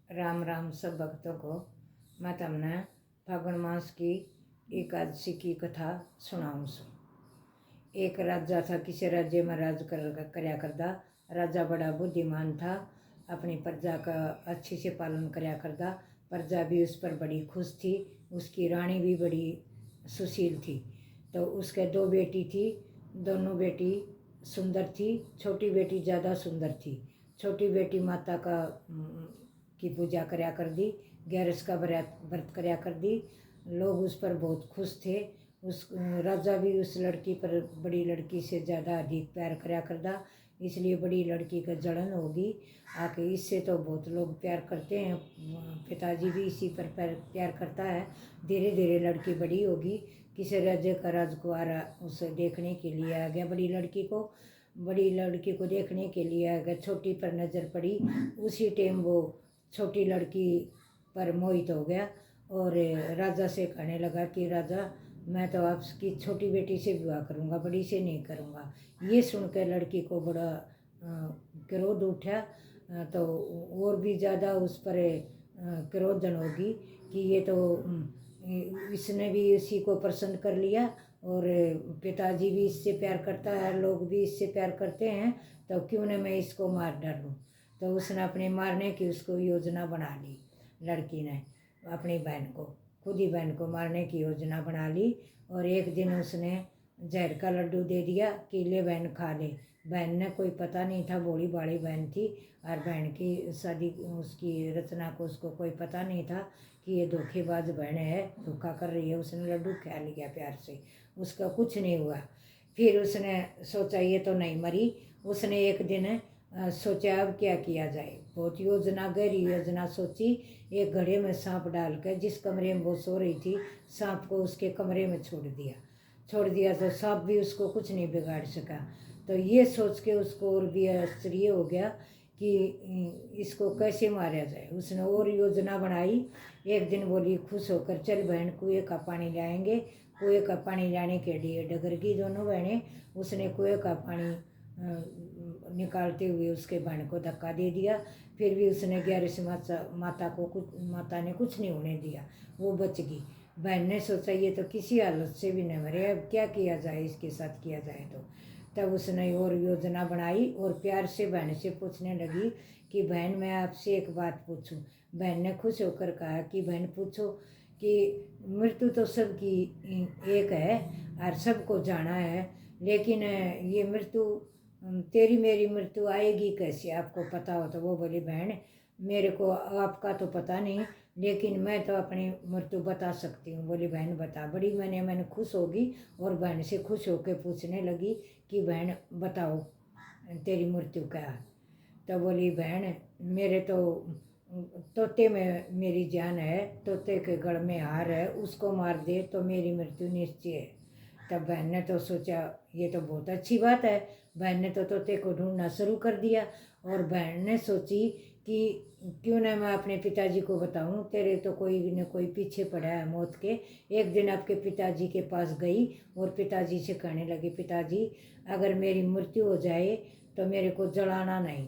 राम राम सब भक्तों को। मैं तमने फागुन मास की एकादशी की कथा सुनाऊँ सु। एक राजा था, किसी राज्य में राज करया करदा। राजा बड़ा बुद्धिमान था, अपनी प्रजा का अच्छे से पालन करया करदा। प्रजा भी उस पर बड़ी खुश थी, उसकी रानी भी बड़ी सुशील थी। तो उसके दो बेटी थी, दोनों बेटी सुंदर थी। छोटी बेटी ज़्यादा सुंदर थी। छोटी बेटी माता का की पूजा करया कर दी, ग्यारस का व्रत करया कर दी। लोग उस पर बहुत खुश थे। उस राजा भी उस लड़की पर, बड़ी लड़की से ज़्यादा अधिक प्यार करया करदा। इसलिए बड़ी लड़की का जलन होगी आके। इससे तो बहुत लोग प्यार करते हैं, पिताजी भी इसी पर प्यार करता है। धीरे धीरे लड़की बड़ी होगी। किसी राज्य का राजकुमार उसे देखने के लिए आ गया। बड़ी लड़की को देखने के लिए आ गया। छोटी पर नज़र पड़ी, उसी टाइम वो छोटी लड़की पर मोहित हो गया और राजा से कहने लगा कि राजा, मैं तो आपकी छोटी बेटी से विवाह करूँगा, बड़ी से नहीं करूँगा। ये सुनकर लड़की को बड़ा क्रोध उठा। तो और भी ज़्यादा उस पर क्रोधन होगी कि ये तो इसने भी इसी को पसंद कर लिया और पिताजी भी इससे प्यार करता है, लोग भी इससे प्यार करते हैं, तो क्यों न मैं इसको मार डालूँ। तो उसने अपने मारने की उसको योजना बना ली। लड़की ने अपनी बहन को, खुद ही बहन को मारने की योजना बना ली। और एक दिन उसने जहर का लड्डू दे दिया कि ले बहन खा ले। बहन ने, कोई पता नहीं था, भोली भाली बहन थी और बहन की शादी उसकी रचना को उसको कोई पता नहीं था कि ये धोखेबाज बहन है, धोखा कर रही है। उसने लड्डू खा लिया प्यार से, उसका कुछ नहीं हुआ। फिर उसने सोचा ये तो नहीं मरी। उसने एक दिन सोचा अब क्या किया जाए। बहुत योजना, गहरी योजना सोची। एक घड़े में सांप डालकर, जिस कमरे में वो सो रही थी, सांप को उसके कमरे में छोड़ दिया तो सांप भी उसको कुछ नहीं बिगाड़ सका। तो ये सोच के उसको और भी आश्चर्य हो गया कि इसको कैसे मारा जाए। उसने और योजना बनाई। एक दिन बोली खुश होकर, चल बहन कुएं का पानी लाएंगे। कुएं का पानी लाने के लिए डगर गई दोनों बहनें। उसने कुएं का पानी निकालते हुए उसके बहन को धक्का दे दिया। फिर भी उसने ग्यारस माता ने कुछ नहीं होने दिया, वो बच गई। बहन ने सोचा ये तो किसी हालत से भी नहीं मरे, अब क्या किया जाए, इसके साथ किया जाए। तो तब उसने और योजना बनाई और प्यार से बहन से पूछने लगी कि बहन, मैं आपसे एक बात पूछूं। बहन ने खुश होकर कहा कि बहन पूछो। कि मृत्यु तो सबकी एक है और सबको जाना है, लेकिन ये मृत्यु, तेरी मेरी मृत्यु आएगी कैसे, आपको पता हो तो। वो बोली बहन, मेरे को आपका तो पता नहीं, लेकिन मैं तो अपनी मृत्यु बता सकती हूँ। बोली बहन बता। बड़ी मैंने खुश होगी और बहन से खुश होकर पूछने लगी कि बहन बताओ तेरी मृत्यु क्या है। तो बोली बहन, मेरे तो तोते में मेरी जान है, तोते के गड़ में हार है, उसको मार दे तो मेरी मृत्यु निश्चय है। तब बहन ने तो सोचा ये तो बहुत अच्छी बात है। बहन ने तो तोते को ढूंढना शुरू कर दिया और बहन ने सोची कि क्यों ना मैं अपने पिताजी को बताऊं, तेरे तो कोई न कोई पीछे पड़ा है मौत के। एक दिन आपके पिताजी के पास गई और पिताजी से कहने लगी, पिताजी अगर मेरी मृत्यु हो जाए तो मेरे को जलाना नहीं,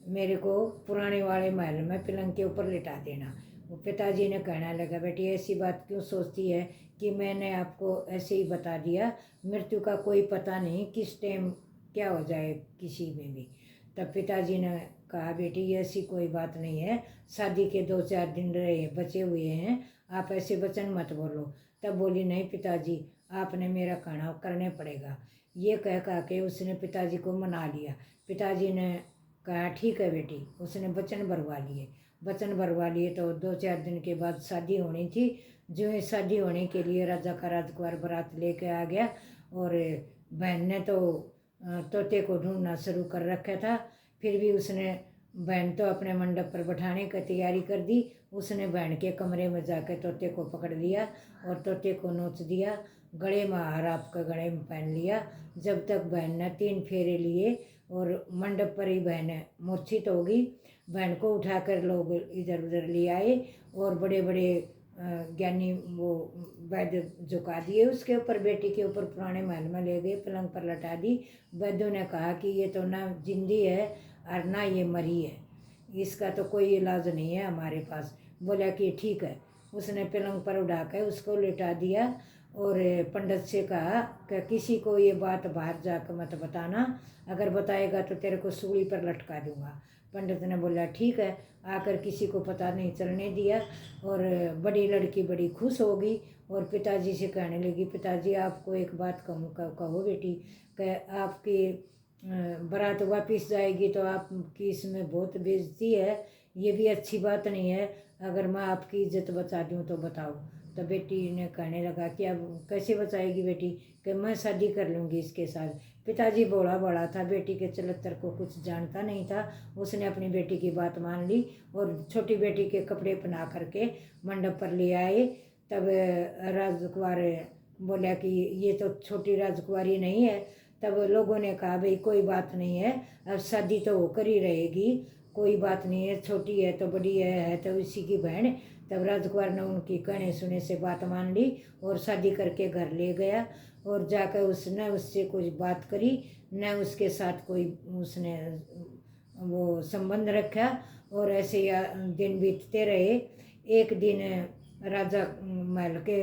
मेरे को पुराने वाले महल में पलंग के ऊपर लिटा देना। वो पिताजी ने कहना लगा, बेटी ऐसी बात क्यों सोचती है कि मैंने आपको ऐसे ही बता दिया, मृत्यु का कोई पता नहीं किस टाइम क्या हो जाए किसी में भी। तब पिताजी ने कहा, बेटी ऐसी कोई बात नहीं है, शादी के 2-4 दिन रहे बचे हुए हैं, आप ऐसे वचन मत बोलो। तब बोली, नहीं पिताजी, आपने मेरा कहना करने पड़ेगा। ये कह के उसने पिताजी को मना लिया। पिताजी ने कहा ठीक है बेटी। उसने वचन भरवा लिए तो 2-4 दिन के बाद शादी होनी थी। जो ही शादी होने के लिए राजा का राजकुमार बारात लेके आ गया और बहन ने तो तोते को ढूंढना शुरू कर रखा था। फिर भी उसने, बहन तो अपने मंडप पर बैठाने की तैयारी कर दी। उसने बहन के कमरे में जाकर तोते को पकड़ लिया और तोते को नोच दिया, गले में हार आपका गले में पहन लिया। जब तक बहन ने 3 फेरे लिए और मंडप पर ही बहन मूर्छित हो गई। बहन को उठाकर लोग इधर उधर ले आए और बड़े बड़े ज्ञानी वो वैद्य झुका दिए उसके ऊपर, बेटी के ऊपर पुराने महल में ले गए, पलंग पर लटा दी। वैद्यों ने कहा कि ये तो ना जिंदी है और ना ये मरी है, इसका तो कोई इलाज नहीं है हमारे पास। बोला कि ठीक है। उसने पलंग पर उठा कर उसको लिटा दिया और पंडित से कहा कि किसी को ये बात बाहर जाकर मत बताना, अगर बताएगा तो तेरे को सूली पर लटका दूंगा। पंडित ने बोला ठीक है। आकर किसी को पता नहीं चलने दिया और बड़ी लड़की बड़ी खुश हो गई और पिताजी से कहने लगी, पिताजी आपको एक बात कहो बेटी, कि आपकी बारात वापस जाएगी तो आपकी इसमें बहुत बेइज्जती है, ये भी अच्छी बात नहीं है, अगर मैं आपकी इज्जत बचा दूँ तो बताओ। तो बेटी ने कहने लगा कि अब कैसे बचाएगी बेटी, कि मैं शादी कर लूँगी इसके साथ। पिताजी बोला बड़ा था, बेटी के चरित्र को कुछ जानता नहीं था। उसने अपनी बेटी की बात मान ली और छोटी बेटी के कपड़े पहना करके मंडप पर ले आए। तब राजकुमार बोला कि ये तो छोटी राजकुमारी नहीं है। तब लोगों ने कहा भाई कोई बात नहीं है, अब शादी तो होकर ही रहेगी, कोई बात नहीं है, छोटी है तो बड़ी है तो इसी की बहन। तब राजकुमार ने उनकी कहने सुने से बात मान ली और शादी करके घर ले गया और जाकर उसने उससे कुछ बात करी, न उसके साथ कोई उसने वो संबंध रखा और ऐसे दिन बीतते रहे। एक दिन राजा महल के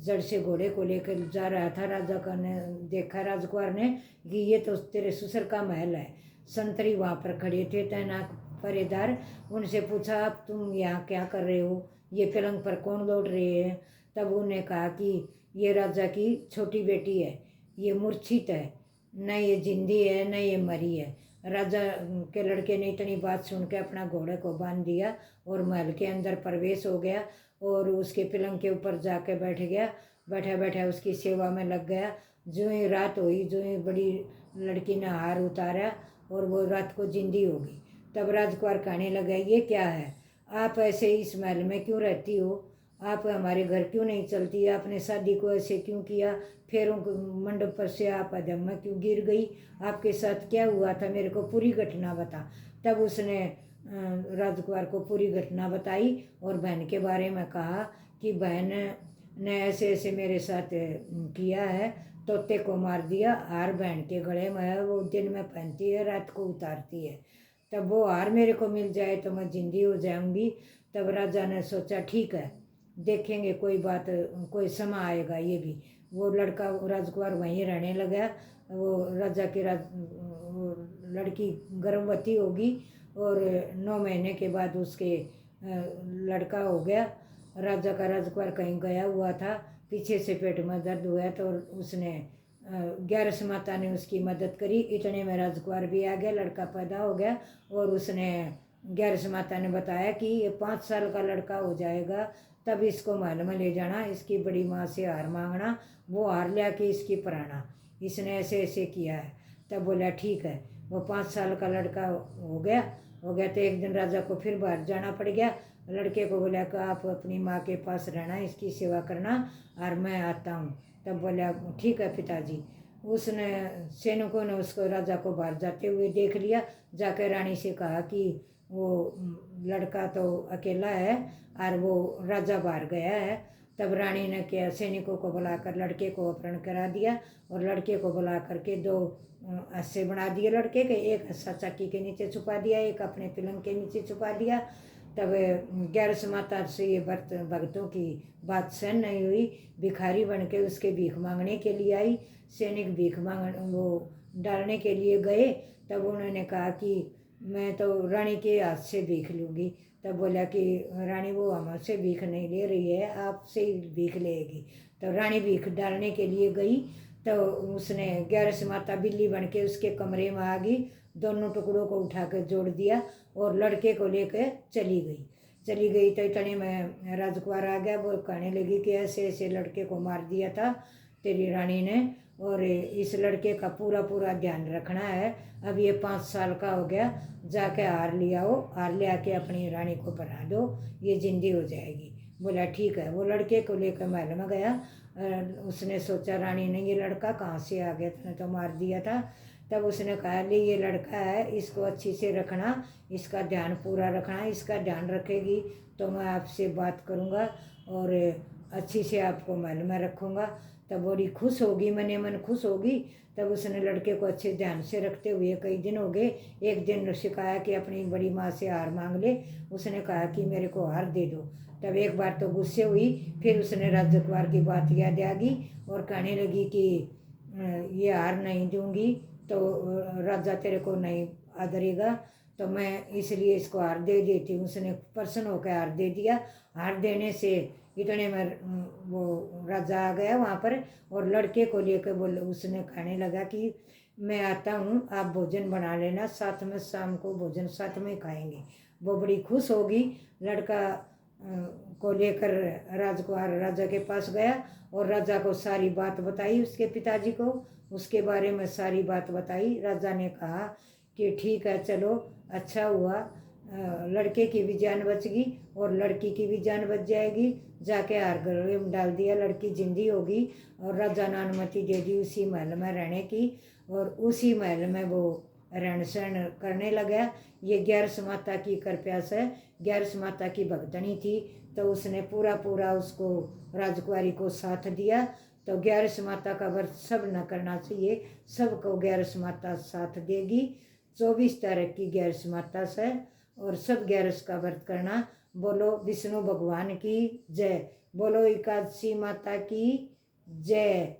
जड़ से घोड़े को लेकर जा रहा था। राजा का ने देखा राजकुमार ने कि ये तो तेरे ससुर का महल है। संतरी वहाँ पर खड़े थे तैनात पहरेदार। उनसे पूछा आप तुम यहाँ क्या कर रहे हो, ये पलंग पर कौन लौट रहे हैं। तब उन्हें कहा कि ये राजा की छोटी बेटी है, ये मूर्छित है, न ये जिंदी है न ये मरी है। राजा के लड़के ने इतनी बात सुन के अपना घोड़े को बांध दिया और महल के अंदर प्रवेश हो गया और उसके पलंग के ऊपर जाके बैठ गया। बैठा बैठा उसकी सेवा में लग गया। जो ही रात हुई, जो ही बड़ी लड़की ने हार उतारा और वो रात को जिंदी हो गई। तब राजकुमार कहने लगा ये क्या है, आप ऐसे इस महल में क्यों रहती हो, आप हमारे घर क्यों नहीं चलती, आपने शादी को ऐसे क्यों किया, फेरों मंडप पर से आप अधम में क्यों गिर गई, आपके साथ क्या हुआ था, मेरे को पूरी घटना बता। तब उसने राजकुमार को पूरी घटना बताई और बहन के बारे में कहा कि बहन ने ऐसे ऐसे मेरे साथ किया है, तोते को मार दिया, हार बहन के गले में है, वो दिन में पहनती है रात को उतारती है, तब वो हार मेरे को मिल जाए तो मैं जिंदी हो जाऊंगी। तब राजा ने सोचा ठीक है देखेंगे, कोई बात, कोई समय आएगा ये भी। वो लड़का राजकुमार वहीं रहने लगा। वो राजा की वो लड़की गर्भवती होगी और 9 महीने के बाद उसके लड़का हो गया। राजा का राजकुमार कहीं गया हुआ था, पीछे से पेट में दर्द हुआ तो उसने ग्यारस माता ने उसकी मदद करी। इतने में राजकुमार भी आ गया, लड़का पैदा हो गया और उसने ग्यारस माता ने बताया कि ये 5 साल का लड़का हो जाएगा तब इसको महल में ले जाना, इसकी बड़ी माँ से हार मांगना, वो हार लिया के इसकी पराना। इसने ऐसे ऐसे किया है। तब बोला ठीक है। वो 5 साल का लड़का हो गया तो एक दिन राजा को फिर बाहर जाना पड़ गया। लड़के को बोला कि आप अपनी माँ के पास रहना, इसकी सेवा करना और मैं आता हूँ। तब बोला ठीक है पिताजी। उसने सैनिकों ने उसको राजा को बाहर जाते हुए देख लिया। जाकर रानी से कहा कि वो लड़का तो अकेला है और वो राजा बाहर गया है। तब रानी ने क्या सैनिकों को बुलाकर लड़के को अपहरण करा दिया और लड़के को बुला करके 2 हस्से बना दिए लड़के के, एक हस्सा चक्की के नीचे छुपा दिया, एक अपने पलंग के नीचे छुपा दिया। तब ग्यारस माता से ये भक्तों की बात सहन नहीं हुई, भिखारी बन के उसके भीख मांगने के लिए आई। सैनिक भीख मांग वो डालने के लिए गए। तब उन्होंने कहा कि मैं तो रानी के हाथ से भीख लूँगी। तब बोला कि रानी वो हमसे भीख नहीं ले रही है, आपसे ही भीख लेगी। तो रानी भीख डालने के लिए गई तो उसने ग्यारस माता बिल्ली बन के उसके कमरे में आ गई, दोनों टुकड़ों को उठा कर जोड़ दिया और लड़के को लेकर चली गई। तो इतने में राजकुमार आ गया। वो कहने लगी कि ऐसे ऐसे लड़के को मार दिया था तेरी रानी ने और इस लड़के का पूरा पूरा ध्यान रखना है। अब ये 5 साल का हो गया, जाके हार लिया हो, हार ले आके अपनी रानी को पहना दो, ये जिंदी हो जाएगी। बोला ठीक है। वो लड़के को लेकर महल में गया। उसने सोचा रानी ने ये लड़का कहाँ से आ गया, तूने तो मार दिया था। तब उसने कहा ले ये लड़का है, इसको अच्छी से रखना, इसका ध्यान पूरा रखना, इसका ध्यान रखेगी तो मैं आपसे बात करूँगा और अच्छी से आपको महल में रखूँगा। तब बड़ी खुश होगी, मने मन खुश होगी। तब उसने लड़के को अच्छे ध्यान से रखते हुए, कई दिन हो गए, एक दिन सिखाया कि अपनी बड़ी माँ से हार मांग ले। उसने कहा कि मेरे को हार दे दो। तब एक बार तो गुस्से हुई, फिर उसने राजकुमार की बात याद आ गई और कहने लगी कि ये हार नहीं दूंगी तो राजा तेरे को नहीं आदरेगा, तो मैं इसलिए इसको हार दे देती हूँ। उसने प्रसन्न होकर हार दे दिया। हार देने से इतने में वो राजा आ गया वहाँ पर और लड़के को लेकर बोल, उसने कहने लगा कि मैं आता हूँ, आप भोजन बना लेना, साथ में शाम को भोजन साथ में खाएंगे। वो बड़ी खुश होगी। लड़का को लेकर राजकुमार राजा के पास गया और राजा को सारी बात बताई, उसके पिताजी को उसके बारे में सारी बात बताई। राजा ने कहा कि ठीक है, चलो अच्छा हुआ, लड़के की भी जान बच गई और लड़की की भी जान बच जाएगी। जाके हार गले में डाल दिया, लड़की जिंदी होगी। और राजा ने अनुमति दे दी उसी महल में रहने की और उसी महल में वो रहन सहन करने लगा। ये ग्यारस माता की कृपा से, ग्यारस माता की भक्तनी थी, तो उसने पूरा पूरा उसको राजकुमारी को साथ दिया। तो ग्यारस माता का व्रत सब न करना चाहिए, सबको ग्यारस माता साथ देगी। 24 तारीख की ग्यारस माता से और सब ग्यारस का व्रत करना। बोलो विष्णु भगवान की जय, बोलो एकादशी माता की जय।